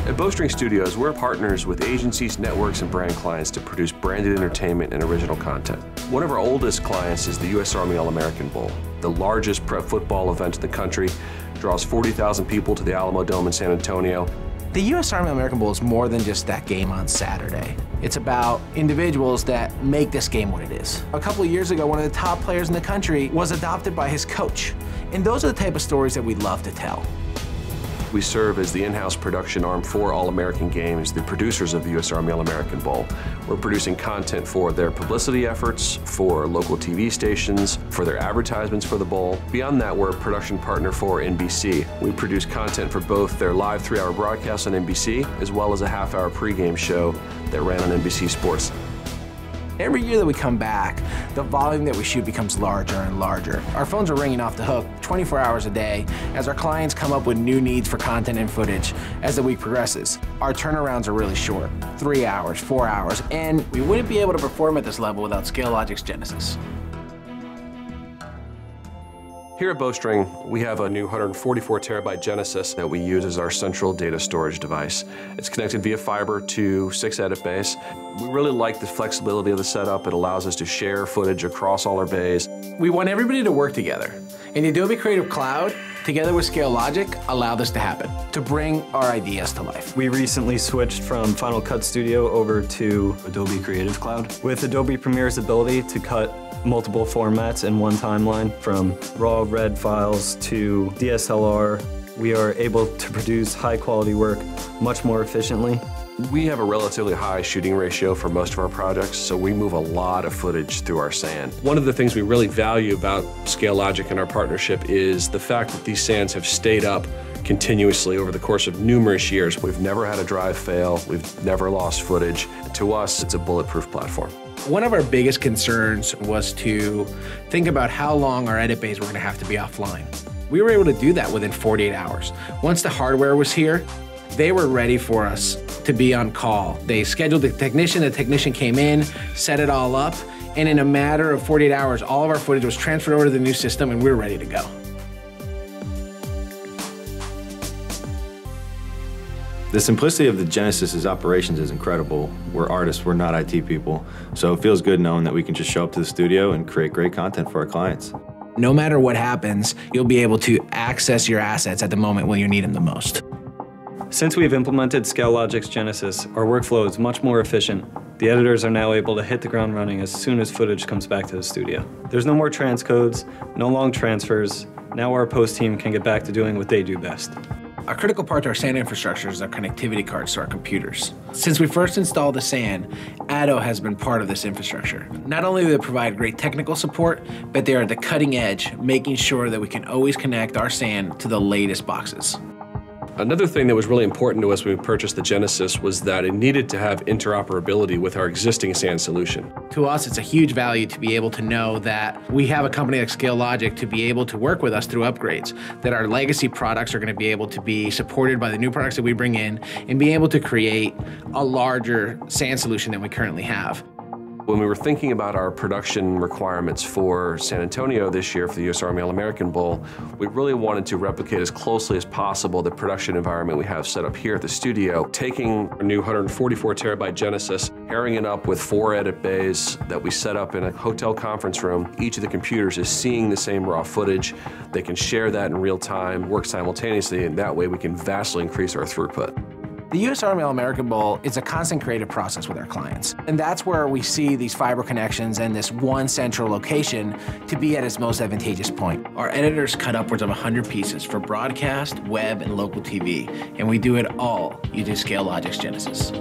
At Bowstring Studios, we're partners with agencies, networks, and brand clients to produce branded entertainment and original content. One of our oldest clients is the U.S. Army All-American Bowl, the largest prep football event in the country. Draws 40,000 people to the Alamo Dome in San Antonio. The U.S. Army All-American Bowl is more than just that game on Saturday. It's about individuals that make this game what it is. A couple of years ago, one of the top players in the country was adopted by his coach. And those are the type of stories that we love to tell. We serve as the in-house production arm for All-American Games, the producers of the U.S. Army All-American Bowl. We're producing content for their publicity efforts, for local TV stations, for their advertisements for the bowl. Beyond that, we're a production partner for NBC. We produce content for both their live 3-hour broadcast on NBC, as well as a half-hour pregame show that ran on NBC Sports. Every year that we come back, the volume that we shoot becomes larger and larger. Our phones are ringing off the hook 24 hours a day as our clients come up with new needs for content and footage as the week progresses. Our turnarounds are really short, 3 hours, 4 hours, and we wouldn't be able to perform at this level without Logic's Genesis. Here at Bowstring, we have a new 144 terabyte Genesis that we use as our central data storage device. It's connected via fiber to 6 edit bays. We really like the flexibility of the setup. It allows us to share footage across all our bays. We want everybody to work together. And the Adobe Creative Cloud, together with Logic, allow this to happen, to bring our ideas to life. We recently switched from Final Cut Studio over to Adobe Creative Cloud. With Adobe Premiere's ability to cut multiple formats in one timeline, from raw RED files to DSLR, we are able to produce high-quality work much more efficiently. We have a relatively high shooting ratio for most of our projects, so we move a lot of footage through our sand. One of the things we really value about Logic and our partnership is the fact that these sands have stayed up continuously over the course of numerous years. We've never had a drive fail, we've never lost footage. To us, it's a bulletproof platform. One of our biggest concerns was to think about how long our edit bays were going to have to be offline. We were able to do that within 48 hours. Once the hardware was here, they were ready for us to be on call. They scheduled the technician came in, set it all up, and in a matter of 48 hours, all of our footage was transferred over to the new system and we were ready to go. The simplicity of the Genesis's operations is incredible. We're artists, we're not IT people. So it feels good knowing that we can just show up to the studio and create great content for our clients. No matter what happens, you'll be able to access your assets at the moment when you need them the most. Since we've implemented Logic's Genesis, our workflow is much more efficient. The editors are now able to hit the ground running as soon as footage comes back to the studio. There's no more transcodes, no long transfers. Now our post team can get back to doing what they do best. A critical part to our SAN infrastructure is our connectivity cards to our computers. Since we first installed the SAN, Addo has been part of this infrastructure. Not only do they provide great technical support, but they are at the cutting edge, making sure that we can always connect our SAN to the latest boxes. Another thing that was really important to us when we purchased the Genesis was that it needed to have interoperability with our existing SAN solution. To us, it's a huge value to be able to know that we have a company like Logic to be able to work with us through upgrades, that our legacy products are going to be able to be supported by the new products that we bring in, and be able to create a larger SAN solution than we currently have. When we were thinking about our production requirements for San Antonio this year for the U.S. Army All-American Bowl, we really wanted to replicate as closely as possible the production environment we have set up here at the studio, taking our new 144 terabyte Genesis, pairing it up with 4 edit bays that we set up in a hotel conference room. Each of the computers is seeing the same raw footage. They can share that in real time, work simultaneously, and that way we can vastly increase our throughput. The U.S. Army All-American Bowl is a constant creative process with our clients. And that's where we see these fiber connections and this one central location to be at its most advantageous point. Our editors cut upwards of 100 pieces for broadcast, web, and local TV. And we do it all using Logic's Genesis.